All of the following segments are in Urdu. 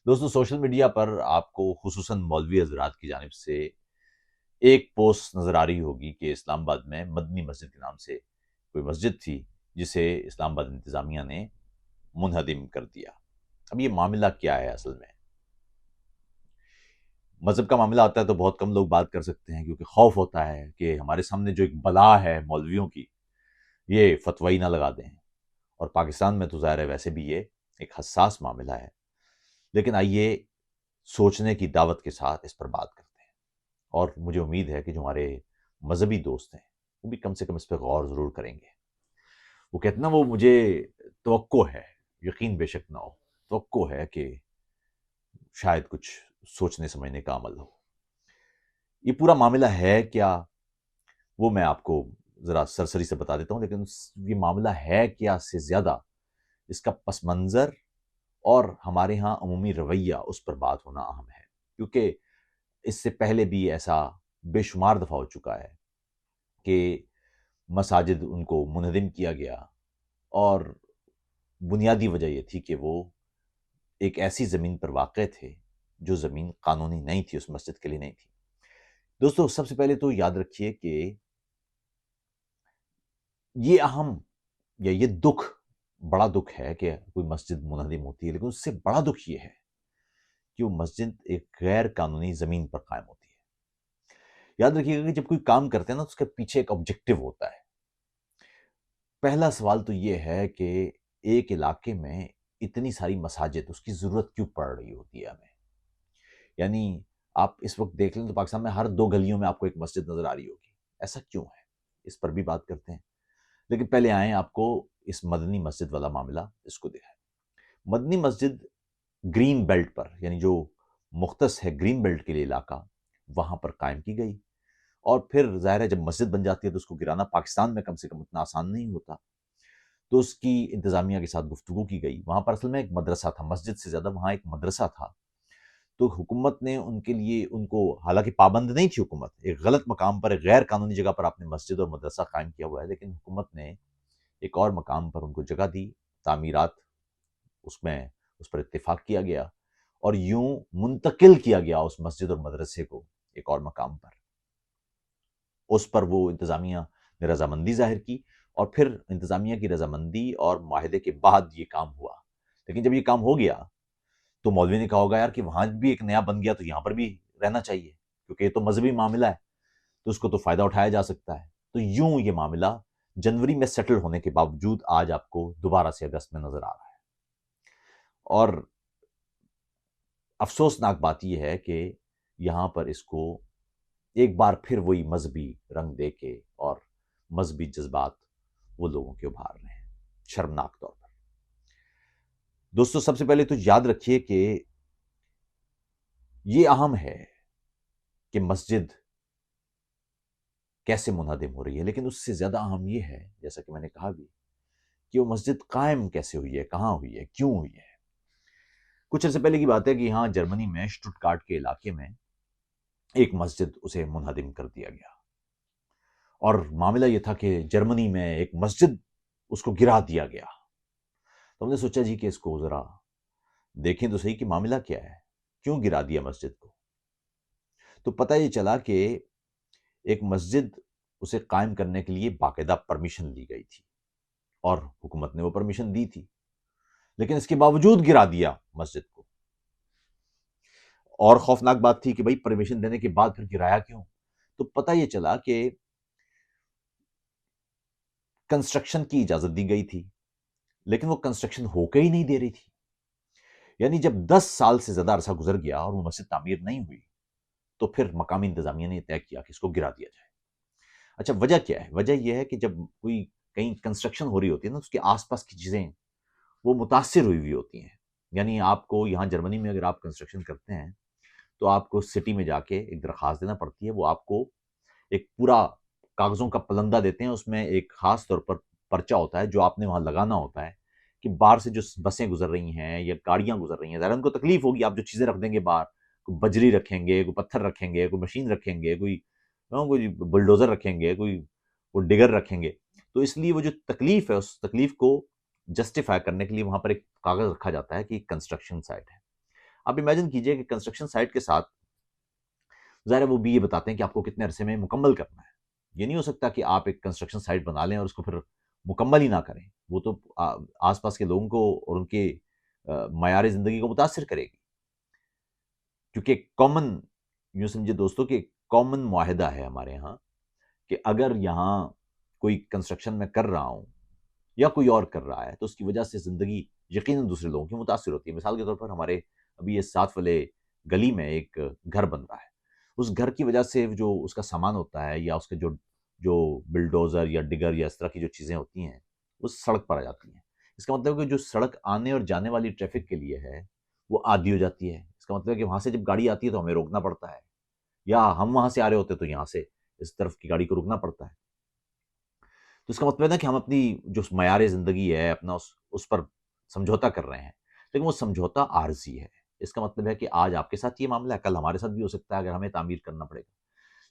دوستو سوشل میڈیا پر آپ کو خصوصاً مولوی حضرات کی جانب سے ایک پوسٹ نظر آ رہی ہوگی کہ اسلام آباد میں مدنی مسجد کے نام سے کوئی مسجد تھی جسے اسلام آباد انتظامیہ نے منہدم کر دیا۔ اب یہ معاملہ کیا ہے اصل میں؟ مذہب کا معاملہ آتا ہے تو بہت کم لوگ بات کر سکتے ہیں، کیونکہ خوف ہوتا ہے کہ ہمارے سامنے جو ایک بلا ہے مولویوں کی، یہ فتوی نہ لگا دیں، اور پاکستان میں تو ظاہر ہے ویسے بھی یہ ایک حساس معاملہ ہے۔ لیکن آئیے سوچنے کی دعوت کے ساتھ اس پر بات کرتے ہیں، اور مجھے امید ہے کہ جو ہمارے مذہبی دوست ہیں وہ بھی کم سے کم اس پہ غور ضرور کریں گے۔ وہ کہتے نا، وہ مجھے توقع ہے، یقین بے شک نہ ہو، توقع ہے کہ شاید کچھ سوچنے سمجھنے کا عمل ہو۔ یہ پورا معاملہ ہے کیا، وہ میں آپ کو ذرا سرسری سے بتا دیتا ہوں، لیکن یہ معاملہ ہے کیا سے زیادہ اس کا پس منظر اور ہمارے ہاں عمومی رویہ اس پر بات ہونا اہم ہے، کیونکہ اس سے پہلے بھی ایسا بے شمار دفعہ ہو چکا ہے کہ مساجد ان کو منہدم کیا گیا، اور بنیادی وجہ یہ تھی کہ وہ ایک ایسی زمین پر واقع تھے جو زمین قانونی نہیں تھی، اس مسجد کے لیے نہیں تھی۔ دوستو سب سے پہلے تو یاد رکھیے کہ یہ اہم یا یہ دکھ، بڑا دکھ ہے کہ کوئی مسجد منہدم ہوتی ہے، لیکن اس سے بڑا دکھ یہ ہے کہ وہ مسجد ایک غیر قانونی زمین پر قائم ہوتی ہے۔ یاد رکھیے گا کہ جب کوئی کام کرتے ہیں نا تو اس کے پیچھے ایک آبجیکٹو ہوتا ہے۔ پہلا سوال تو یہ ہے کہ ایک علاقے میں اتنی ساری مساجد، اس کی ضرورت کیوں پڑ رہی ہوتی ہے ہمیں؟ یعنی آپ اس وقت دیکھ لیں تو پاکستان میں ہر 2 گلیوں میں آپ کو ایک مسجد نظر آ رہی ہوگی، ایسا کیوں ہے؟ اس پر بھی بات کرتے ہیں، لیکن پہلے آئیں آپ کو اس مدنی مسجد والا معاملہ اس کو دکھائیں۔ مدنی مسجد گرین بیلٹ پر، یعنی جو مختص ہے گرین بیلٹ کے لیے علاقہ، وہاں پر قائم کی گئی، اور پھر ظاہر ہے جب مسجد بن جاتی ہے تو اس کو گرانا پاکستان میں کم سے کم اتنا آسان نہیں ہوتا، تو اس کی انتظامیہ کے ساتھ گفتگو کی گئی۔ وہاں پر اصل میں ایک مدرسہ تھا، مسجد سے زیادہ وہاں ایک مدرسہ تھا، تو حکومت نے ان کے لیے، ان کو حالانکہ پابند نہیں تھی حکومت، ایک غلط مقام پر، ایک غیر قانونی جگہ پر آپ نے مسجد اور مدرسہ قائم کیا ہوا ہے، لیکن حکومت نے ایک اور مقام پر ان کو جگہ دی، تعمیرات اس پر اتفاق کیا گیا، اور یوں منتقل کیا گیا اس مسجد اور مدرسے کو ایک اور مقام پر۔ اس پر وہ انتظامیہ نے رضامندی ظاہر کی، اور پھر انتظامیہ کی رضامندی اور معاہدے کے بعد یہ کام ہوا۔ لیکن جب یہ کام ہو گیا تو مولوی نے کہا ہوگا یار کہ وہاں بھی ایک نیا بن گیا تو یہاں پر بھی رہنا چاہیے، کیونکہ یہ تو مذہبی معاملہ ہے تو اس کو تو فائدہ اٹھایا جا سکتا ہے۔ تو یوں یہ معاملہ جنوری میں سیٹل ہونے کے باوجود آج آپ کو دوبارہ سے اگست میں نظر آ رہا ہے۔ اور افسوسناک بات یہ ہے کہ یہاں پر اس کو ایک بار پھر وہی مذہبی رنگ دے کے اور مذہبی جذبات وہ لوگوں کے ابھار رہے ہیں، شرمناک طور پر۔ دوستو سب سے پہلے تو یاد رکھیے کہ یہ اہم ہے کہ مسجد کیسے منہدم ہو رہی ہے، لیکن اس سے زیادہ اہم یہ ہے، جیسا کہ میں نے کہا بھی، کہ وہ مسجد قائم کیسے ہوئی ہے، کہاں ہوئی ہے، کیوں ہوئی ہے۔ کچھ عرصے پہلے کی بات ہے کہ یہاں جرمنی میں شٹوٹگارٹ کے علاقے میں ایک مسجد اسے منہدم کر دیا گیا، اور معاملہ یہ تھا کہ جرمنی میں ایک مسجد اس کو گرا دیا گیا۔ تو ہم نے سوچا جی کہ اس کو ذرا دیکھیں تو صحیح کہ معاملہ کیا ہے، کیوں گرا دیا مسجد کو۔ تو پتہ یہ چلا کہ ایک مسجد اسے قائم کرنے کے لیے باقاعدہ پرمیشن لی گئی تھی، اور حکومت نے وہ پرمیشن دی تھی، لیکن اس کے باوجود گرا دیا مسجد کو۔ اور خوفناک بات تھی کہ بھئی پرمیشن دینے کے بعد پھر گرایا کیوں؟ تو پتہ یہ چلا کہ کنسٹرکشن کی اجازت دی گئی تھی، لیکن وہ کنسٹرکشن ہو کے ہی نہیں دے رہی تھی۔ یعنی جب 10 سال سے زیادہ عرصہ گزر گیا اور وہ مسجد تعمیر نہیں ہوئی، تو پھر مقامی انتظامیہ نے طے کیا کہ اس کو گرا دیا جائے۔ اچھا وجہ کیا ہے؟ وجہ یہ ہے کہ جب کوئی کہیں کنسٹرکشن ہو رہی ہوتی ہے نا، اس کے آس پاس کی چیزیں وہ متاثر ہوئی ہوتی ہیں۔ یعنی آپ کو یہاں جرمنی میں اگر آپ کنسٹرکشن کرتے ہیں تو آپ کو سٹی میں جا کے ایک درخواست دینا پڑتی ہے، وہ آپ کو ایک پورا کاغذوں کا پلندہ دیتے ہیں، اس میں ایک خاص طور پر پرچہ ہوتا ہے جو آپ نے وہاں لگانا ہوتا ہے کہ باہر سے جو بسیں گزر رہی ہیں یا گاڑیاں گزر رہی ہیں، ظاہر ان کو تکلیف ہوگی، آپ جو چیزیں رکھ دیں گے باہر، کوئی بجری رکھیں گے، کوئی پتھر رکھیں گے، کوئی مشین رکھیں گے، کوئی بلڈوزر رکھیں گے، کوئی ڈگر رکھیں گے، تو اس لیے وہ جو تکلیف ہے اس تکلیف کو جسٹیفائی کرنے کے لیے وہاں پر ایک کاغذ رکھا جاتا ہے کہ کنسٹرکشن سائٹ ہے۔ آپ امیجن کیجئے کہ کنسٹرکشن سائٹ کے ساتھ ظاہر ہے وہ بھی یہ بتاتے ہیں کہ آپ کو کتنے عرصے میں مکمل کرنا ہے. یہ نہیں ہو سکتا کہ آپ ایک کنسٹرکشن سائٹ بنا لیں اور اس کو پھر مکمل ہی نہ کریں. وہ تو آس پاس کے لوگوں کو اور ان کے معیار زندگی کو متاثر کرے گی، کیونکہ ایک کامن، یوں سمجھے دوستو کہ ایک کامن معاہدہ ہے ہمارے ہاں کہ اگر یہاں کوئی کنسٹرکشن میں کر رہا ہوں یا کوئی اور کر رہا ہے تو اس کی وجہ سے زندگی یقیناً دوسرے لوگوں کی متاثر ہوتی ہے. مثال کے طور پر ہمارے ابھی یہ 7 والے گلی میں ایک گھر بن رہا ہے. اس گھر کی وجہ سے جو اس کا سامان ہوتا ہے یا اس کے جو بلڈوزر یا ڈگر یا اس طرح کی جو چیزیں ہوتی ہیں وہ سڑک پر آ جاتی ہیں. اس کا مطلب ہے کہ جو سڑک آنے اور جانے والی ٹریفک کے لیے ہے وہ آدھی ہو جاتی ہے. اس کا مطلب ہے کہ وہاں سے جب گاڑی آتی ہے تو ہمیں روکنا پڑتا ہے، یا ہم وہاں سے آ رہے ہوتے تو یہاں سے اس طرف کی گاڑی کو روکنا پڑتا ہے. تو اس کا مطلب ہے نا کہ ہم اپنی جو معیار زندگی ہے اپنا اس پر سمجھوتا کر رہے ہیں، لیکن وہ سمجھوتا عارضی ہے. اس کا مطلب ہے کہ آج آپ کے ساتھ یہ معاملہ ہے، کل ہمارے ساتھ بھی ہو سکتا ہے اگر ہمیں تعمیر کرنا پڑے گا.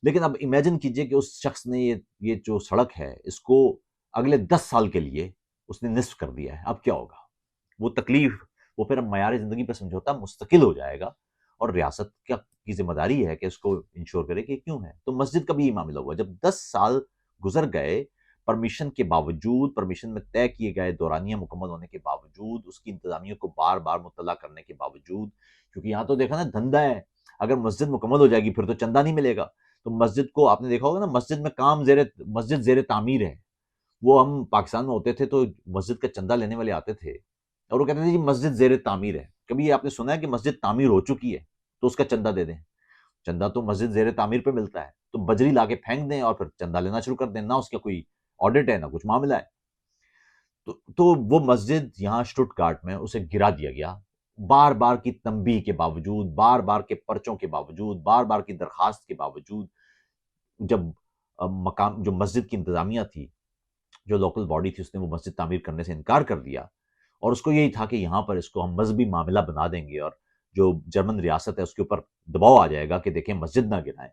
لیکن اب امیجن کیجئے کہ اس شخص نے یہ جو سڑک ہے اس کو اگلے 10 سال کے لیے اس نے نصف کر دیا ہے. اب کیا ہوگا؟ وہ تکلیف، وہ پھر معیار زندگی پر سمجھوتا مستقل ہو جائے گا، اور ریاست کی ذمہ داری ہے کہ اس کو انشور کرے کہ کیوں ہے. تو مسجد کا بھی یہ معاملہ ہوا، جب 10 سال گزر گئے پرمیشن کے باوجود، پرمیشن میں طے کیے گئے دورانیہ مکمل ہونے کے باوجود، اس کی انتظامیہ کو بار بار مطلع کرنے کے باوجود، کیونکہ یہاں تو دیکھا نا دھندا ہے، اگر مسجد مکمل ہو جائے گی پھر تو چندہ نہیں ملے گا. تو مسجد کو آپ نے دیکھا ہوگا نا، مسجد میں مسجد زیر تعمیر ہے. وہ ہم پاکستان میں ہوتے تھے تو مسجد کا چندہ لینے والے آتے تھے اور وہ کہتے تھے جی مسجد زیر تعمیر ہے. کبھی آپ نے سنا ہے کہ مسجد تعمیر ہو چکی ہے تو اس کا چندہ دے دیں؟ چندہ تو مسجد زیر تعمیر پہ ملتا ہے، تو بجری لا کے پھینک دیں اور پھر چندہ لینا شروع کر دیں. نہ اس کا کوئی آڈٹ ہے نہ کچھ معاملہ ہے. تو وہ مسجد یہاں اسٹٹگارٹ میں اسے گرا دیا گیا، بار بار کی تنبیہ کے باوجود، بار بار کے پرچوں کے باوجود، بار بار کی درخواست کے باوجود. جب مقام جو مسجد کی انتظامیہ تھی، جو لوکل باڈی تھی، اس نے وہ مسجد تعمیر کرنے سے انکار کر دیا، اور اس کو یہی تھا کہ یہاں پر اس کو ہم مذہبی معاملہ بنا دیں گے اور جو جرمن ریاست ہے اس کے اوپر دباؤ آ جائے گا کہ دیکھیں مسجد نہ گرائیں.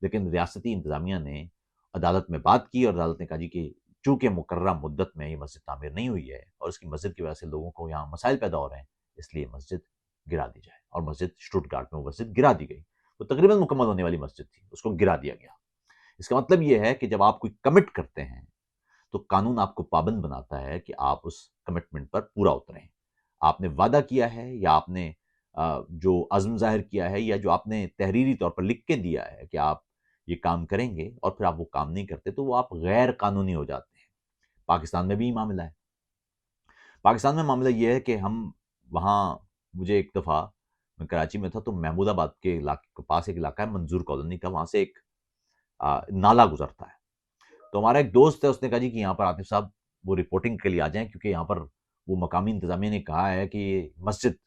لیکن ریاستی انتظامیہ نے عدالت میں بات کی اور عدالت نے کہا جی کہ چونکہ مقررہ مدت میں یہ مسجد تعمیر نہیں ہوئی ہے اور اس کی مسجد کی وجہ سے لوگوں کو یہاں مسائل پیدا ہو رہے ہیں، اس لیے مسجد گرا دی جائے. اور مسجد اسٹٹگارٹ میں وہ مسجد گرا دی گئی. وہ تقریباً مکمل ہونے والی مسجد تھی، اس کو گرا دیا گیا. اس کا مطلب یہ ہے کہ جب آپ کوئی کمٹ کرتے ہیں تو قانون آپ کو پابند بناتا ہے کہ آپ اس کمٹمنٹ پر پورا اتریں. آپ نے وعدہ کیا ہے یا آپ نے جو عزم ظاہر کیا ہے یا جو آپ نے تحریری طور پر لکھ کے دیا ہے کہ آپ یہ کام کریں گے اور پھر آپ وہ کام نہیں کرتے تو وہ آپ غیر قانونی ہو جاتے ہیں. پاکستان میں بھی یہ معاملہ ہے. پاکستان میں معاملہ یہ ہے کہ ہم وہاں، مجھے ایک دفعہ میں کراچی میں تھا تو محمود آباد کے علاقے کے پاس ایک علاقہ ہے منظور کالونی کا، وہاں سے ایک نالا گزرتا ہے. تو ہمارا ایک دوست ہے، اس نے کہا جی کہ یہاں پر عاطف صاحب وہ رپورٹنگ کے لیے آ جائیں کیونکہ یہاں پر وہ مقامی انتظامیہ نے کہا ہے کہ یہ مسجد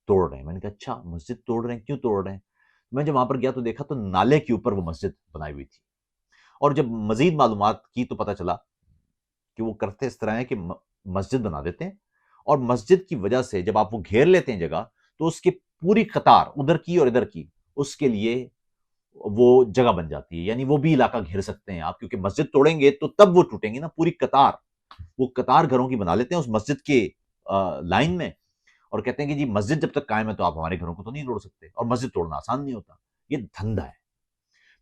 توڑ رہے ہیں. میں نے کہا اچھا مسجد توڑ رہے ہیں، کیوں توڑ رہے ہیں؟ میں جب وہاں پر گیا تو دیکھا تو نالے کے اوپر وہ مسجد بنائی ہوئی تھی. اور جب مزید معلومات کی تو پتہ چلا کہ وہ کرتے اس طرح ہے کہ مسجد بنا دیتے ہیں اور مسجد کی وجہ سے جب آپ وہ گھیر لیتے ہیں جگہ تو اس کی پوری قطار ادھر کی اور ادھر کی اس کے لیے وہ جگہ بن جاتی ہے. یعنی وہ بھی علاقہ گھیر سکتے ہیں آپ، کیونکہ مسجد توڑیں گے تو تب وہ ٹوٹیں گی نا. پوری قطار، وہ قطار گھروں کی بنا لیتے ہیں اس مسجد کے لائن میں اور کہتے ہیں کہ جی مسجد جب تک قائم ہے تو آپ ہمارے گھروں کو تو نہیں توڑ سکتے. اور مسجد توڑنا آسان نہیں ہوتا، یہ دھندا ہے.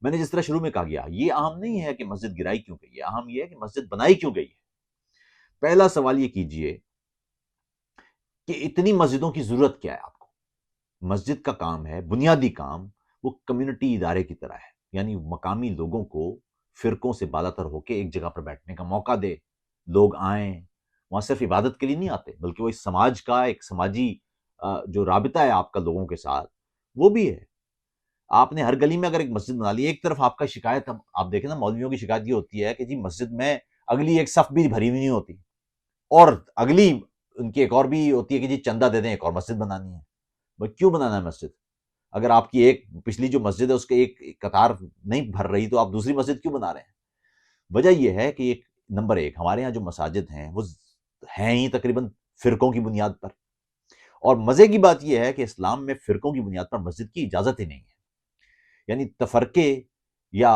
میں نے جس طرح شروع میں کہا گیا، یہ اہم نہیں ہے کہ مسجد گرائی کیوں گئی ہے، اہم یہ ہے کہ مسجد بنائی کیوں گئی ہے. پہلا سوال یہ کیجئے کہ اتنی مسجدوں کی ضرورت کیا ہے آپ کو؟ مسجد کا کام ہے، بنیادی کام، وہ کمیونٹی ادارے کی طرح ہے. یعنی مقامی لوگوں کو فرقوں سے بالاتر ہو کے ایک جگہ پر بیٹھنے کا موقع دے. لوگ آئیں، وہاں صرف عبادت کے لیے نہیں آتے بلکہ وہ اس سماج کا ایک سماجی جو رابطہ ہے آپ کا لوگوں کے ساتھ وہ بھی ہے. آپ نے ہر گلی میں اگر ایک مسجد بنا لی، ایک طرف آپ کا شکایت، آپ دیکھیں نا مولویوں کی شکایت یہ ہوتی ہے کہ جی مسجد میں اگلی ایک صف بھی بھری ہوئی نہیں ہوتی، اور اگلی ان کی ایک اور بھی ہوتی ہے کہ جی چندہ دے دیں ایک اور مسجد بنانی ہے. بھائی کیوں بنانا ہے مسجد؟ اگر آپ کی ایک پچھلی جو مسجد ہے اس کے ایک قطار نہیں بھر رہی تو آپ دوسری مسجد کیوں بنا رہے ہیں؟ وجہ یہ ہے کہ ایک نمبر ایک، ہمارے ہاں جو مساجد ہیں وہ ہیں ہی تقریباً فرقوں کی بنیاد پر. اور مزے کی بات یہ ہے کہ اسلام میں فرقوں کی بنیاد پر مسجد کی اجازت ہی نہیں ہے. یعنی تفرقے یا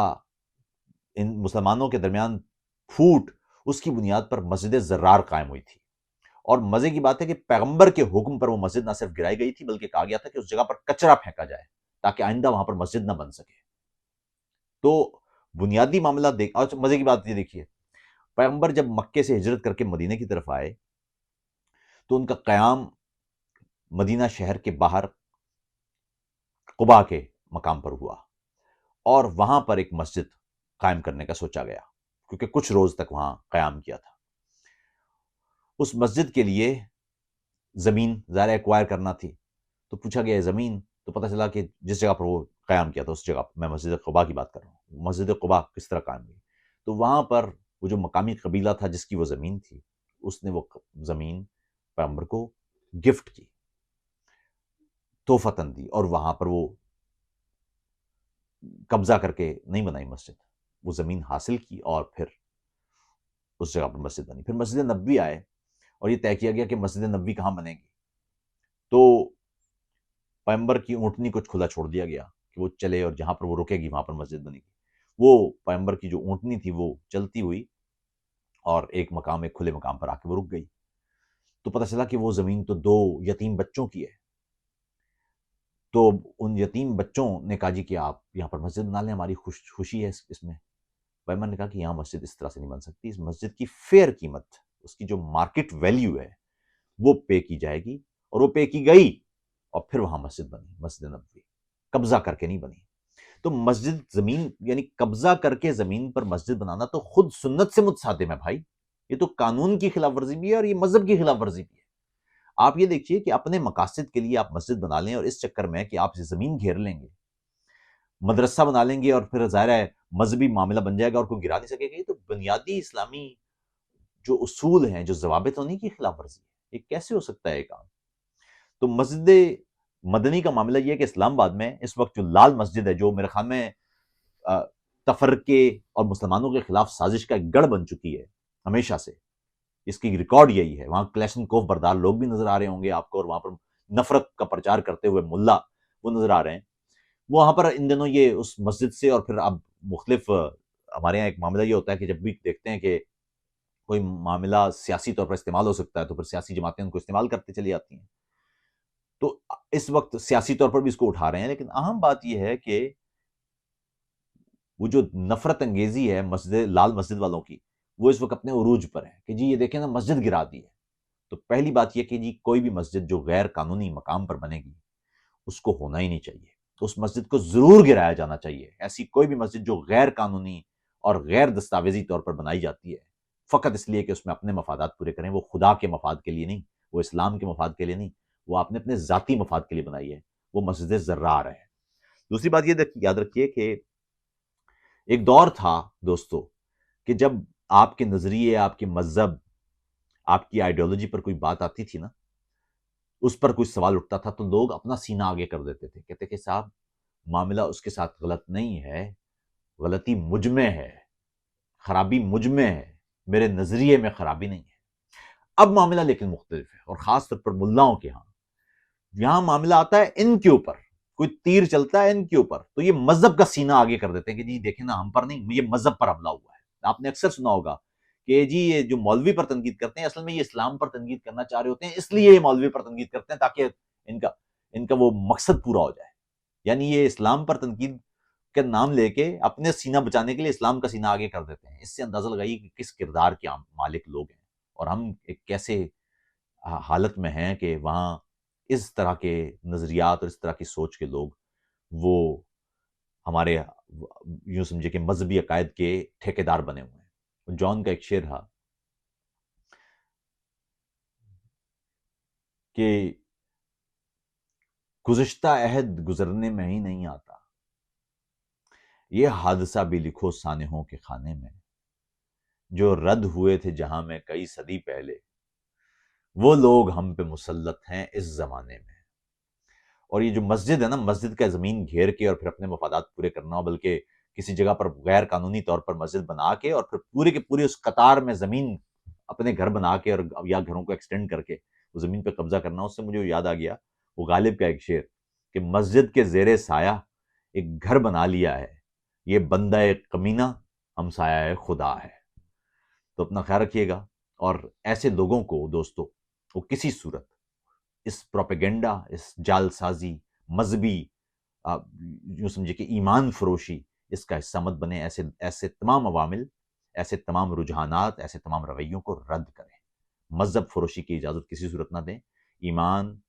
ان مسلمانوں کے درمیان پھوٹ، اس کی بنیاد پر مسجد زرار قائم ہوئی تھی. اور مزے کی بات ہے کہ پیغمبر کے حکم پر وہ مسجد نہ صرف گرائی گئی تھی بلکہ کہا گیا تھا کہ اس جگہ پر کچرا پھینکا جائے تاکہ آئندہ وہاں پر مسجد نہ بن سکے. تو بنیادی معاملہ دیکھ. اور مزے کی بات یہ دیکھیے، پیغمبر جب مکے سے ہجرت کر کے مدینے کی طرف آئے تو ان کا قیام مدینہ شہر کے باہر قباء کے مقام پر ہوا، اور وہاں پر ایک مسجد قائم کرنے کا سوچا گیا کیونکہ کچھ روز تک وہاں قیام کیا تھا. اس مسجد کے لیے زمین ظاہر ایکوائر کرنا تھی، تو پوچھا گیا زمین، تو پتہ چلا کہ جس جگہ پر وہ قیام کیا تھا اس جگہ، میں مسجد قباء کی بات کر رہا ہوں، مسجد قباء کس طرح قائم ہوئی. تو وہاں پر وہ جو مقامی قبیلہ تھا جس کی وہ زمین تھی، اس نے وہ زمین پیغمبر کو گفٹ کی، تحفتاً دی، اور وہاں پر وہ قبضہ کر کے نہیں بنائی مسجد، وہ زمین حاصل کی اور پھر اس جگہ پر مسجد بنی. پھر مسجد نبوی آئے اور یہ طے کیا گیا کہ مسجد نبوی کہاں بنے گی. تو پیغمبر کی اونٹنی کو کھلا چھوڑ دیا گیا کہ وہ چلے اور جہاں پر وہ رکے گی وہاں پر مسجد بنے گی. وہ پیغمبر کی جو اونٹنی تھی وہ چلتی ہوئی اور ایک کھلے مقام پر آ کے وہ رک گئی. تو پتہ چلا کہ وہ زمین تو 2 یتیم بچوں کی ہے. تو ان یتیم بچوں نے کہا جی کہ آپ یہاں پر مسجد بنا لیں، ہماری خوشی ہے اس میں. پیغمبر نے کہا کہ یہاں مسجد اس طرح سے نہیں بن سکتی، اس مسجد کی فیئر قیمت، اس کی جو مارکیٹ ویلیو ہے وہ پے کی جائے گی، اور وہ پے کی گئی، اور پھر وہاں مسجد بنی، مسجد نبوی. قبضہ کر کے نہیں بنی. تو مسجد زمین یعنی قبضہ کر کے زمین پر مسجد بنانا تو خود سنت سے متصادم ہے بھائی. یہ تو قانون کی خلاف ورزی بھی ہے اور یہ مذہب کی خلاف ورزی بھی ہے. آپ یہ دیکھیے کہ اپنے مقاصد کے لیے آپ مسجد بنا لیں اور اس چکر میں کہ آپ زمین گھیر لیں گے، مدرسہ بنا لیں گے، اور پھر ظاہر ہے مذہبی معاملہ بن جائے گا اور کوئی گرا نہیں سکے گا. یہ تو بنیادی اسلامی جو اصول ہیں، جو ضوابط ہونے کی خلاف ورزی ہے. یہ کیسے ہو سکتا ہے یہ کام؟ تو مسجد مدنی کا معاملہ یہ ہے کہ اسلام آباد میں اس وقت جو لال مسجد ہے، جو میرے خیال میں تفرقے اور مسلمانوں کے خلاف سازش کا ایک گڑھ بن چکی ہے ہمیشہ سے، اس کی ریکارڈ یہی ہے. وہاں کلیشنکوف بردار لوگ بھی نظر آ رہے ہوں گے آپ کو، اور وہاں پر نفرت کا پرچار کرتے ہوئے ملا وہ نظر آ رہے ہیں. وہاں پر ان دنوں یہ اس مسجد سے، اور پھر اب مختلف ہمارے یہاں ایک معاملہ یہ ہوتا ہے کہ جب بھی دیکھتے ہیں کہ کوئی معاملہ سیاسی طور پر استعمال ہو سکتا ہے تو پھر سیاسی جماعتیں ان کو استعمال کرتے چلی جاتی ہیں. تو اس وقت سیاسی طور پر بھی اس کو اٹھا رہے ہیں، لیکن اہم بات یہ ہے کہ وہ جو نفرت انگیزی ہے لال مسجد والوں کی، وہ اس وقت اپنے عروج پر ہے کہ جی یہ دیکھیں نا مسجد گرا دی ہے. تو پہلی بات یہ کہ جی کوئی بھی مسجد جو غیر قانونی مقام پر بنے گی اس کو ہونا ہی نہیں چاہیے. تو اس مسجد کو ضرور گرایا جانا چاہیے. ایسی کوئی بھی مسجد جو غیر قانونی اور غیر دستاویزی طور پر بنائی جاتی ہے فقط اس لیے کہ اس میں اپنے مفادات پورے کریں، وہ خدا کے مفاد کے لیے نہیں، وہ اسلام کے مفاد کے لیے نہیں، وہ آپ نے اپنے ذاتی مفاد کے لیے بنائی ہے، وہ مسجد زرار ہے. دوسری بات یہ یاد رکھیے کہ ایک دور تھا دوستو کہ جب آپ کے نظریے، آپ کے مذہب، آپ کی آئیڈیالوجی پر کوئی بات آتی تھی نا، اس پر کوئی سوال اٹھتا تھا تو لوگ اپنا سینہ آگے کر دیتے تھے، کہتے کہ صاحب معاملہ اس کے ساتھ غلط نہیں ہے، غلطی مجھ میں ہے، خرابی مجھ میں ہے، میرے نظریے میں خرابی نہیں ہے. اب معاملہ لیکن مختلف ہے، اور خاص طور پر ملاؤں کے ہاں یہاں معاملہ آتا ہے ان کے اوپر، کوئی تیر چلتا ہے ان کے اوپر تو یہ مذہب کا سینہ آگے کر دیتے ہیں کہ جی دیکھیں نا ہم پر نہیں، یہ مذہب پر حملہ ہوا ہے. آپ نے اکثر سنا ہوگا کہ جی یہ جو مولوی پر تنقید کرتے ہیں اصل میں یہ اسلام پر تنقید کرنا چاہ رہے ہوتے ہیں، اس لیے یہ مولوی پر تنقید کرتے ہیں تاکہ ان کا وہ مقصد پورا ہو جائے. یعنی یہ اسلام پر تنقید کا نام لے کے اپنے سینہ بچانے کے لیے اسلام کا سینہ آگے کر دیتے ہیں. اس سے اندازہ لگائیے کہ کس کردار کے مالک لوگ ہیں، اور ہم ایک کیسے حالت میں ہیں کہ وہاں اس طرح کے نظریات اور اس طرح کی سوچ کے لوگ وہ ہمارے یوں سمجھے کہ مذہبی عقائد کے ٹھیکیدار بنے ہوئے ہیں. جان کا ایک شعر تھا کہ گزشتہ عہد گزرنے میں ہی نہیں آتا، یہ حادثہ بھی لکھو سانحوں کے خانے میں، جو رد ہوئے تھے جہاں میں کئی صدی پہلے، وہ لوگ ہم پہ مسلط ہیں اس زمانے میں. اور یہ جو مسجد ہے نا، مسجد کا زمین گھیر کے اور پھر اپنے مفادات پورے کرنا، بلکہ کسی جگہ پر غیر قانونی طور پر مسجد بنا کے اور پھر پورے کے پورے اس قطار میں زمین اپنے گھر بنا کے اور یا گھروں کو ایکسٹینڈ کر کے اس زمین پہ قبضہ کرنا. اس سے مجھے یاد آ گیا وہ غالب کا ایک شعر کہ مسجد کے زیر سایہ ایک گھر بنا لیا ہے، یہ بندہ کمینہ ہمسایہ خدا ہے. تو اپنا خیال رکھیے گا، اور ایسے لوگوں کو دوستو وہ کسی صورت اس پروپیگنڈا، اس جال سازی، مذہبی یوں سمجھے کہ ایمان فروشی، اس کا حصہ مت بنے. ایسے تمام عوامل، ایسے تمام رجحانات، ایسے تمام رویوں کو رد کریں. مذہب فروشی کی اجازت کسی صورت نہ دیں. ایمان،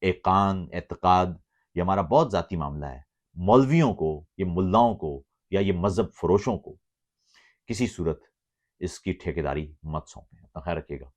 ایقان، اعتقاد یہ ہمارا بہت ذاتی معاملہ ہے. مولویوں کو، یہ ملاؤں کو یا یہ مذہب فروشوں کو کسی صورت اس کی ٹھیکیداری مت سونپیں. اپنا خیال رکھیے گا.